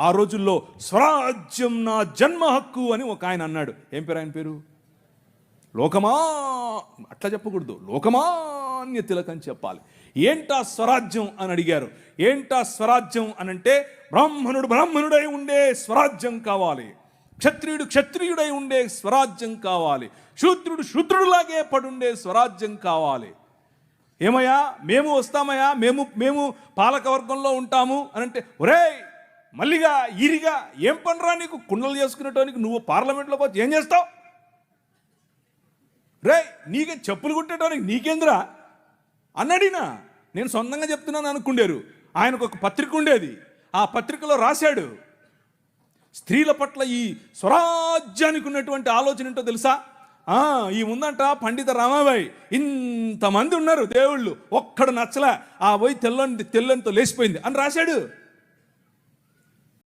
ఆ రోజుల్లో స్వరాజ్యం నా జన్మ హక్కు అని ఒక ఆయన అన్నాడు. ఏం పేరు ఆయన పేరు? లోకమా, అట్లా చెప్పకూడదు, లోకమాన్య తిలక్ అని చెప్పాలి. ఏంటా స్వరాజ్యం అని అడిగారు. ఏంటా స్వరాజ్యం అనంటే బ్రాహ్మణుడు బ్రాహ్మణుడై ఉండే స్వరాజ్యం కావాలి, క్షత్రియుడు క్షత్రియుడై ఉండే స్వరాజ్యం కావాలి, శూద్రుడు శూద్రుడులాగే పడుండే స్వరాజ్యం కావాలి. ఏమయ్యా మేము వస్తామయ్యా, మేము పాలకవర్గంలో ఉంటాము అని అంటే, ఒరేయ్ మల్లిగా ఈరిగా ఏం పనిరా నీకు, కుండలు చేసుకునేటానికి నువ్వు పార్లమెంట్లోకి వచ్చి ఏం చేస్తావు? రే నీకే చెప్పులు కుట్టేటానికి నీకేంద్రా అన్నాడినా. నేను సొంతంగా చెప్తున్నాను అనుకుండారు. ఆయనకు ఒక పత్రిక ఉండేది, ఆ పత్రికలో రాశాడు, స్త్రీల పట్ల ఈ స్వరాజ్యానికి ఉన్నటువంటి ఆలోచన ఏంటో తెలుసా? ఈ ముందంట పండిత రామాబాయి ఇంతమంది ఉన్నారు దేవుళ్ళు, ఒక్కడు నచ్చలే, ఆ పోయి తెల్లనితో లేచిపోయింది అని రాశాడు.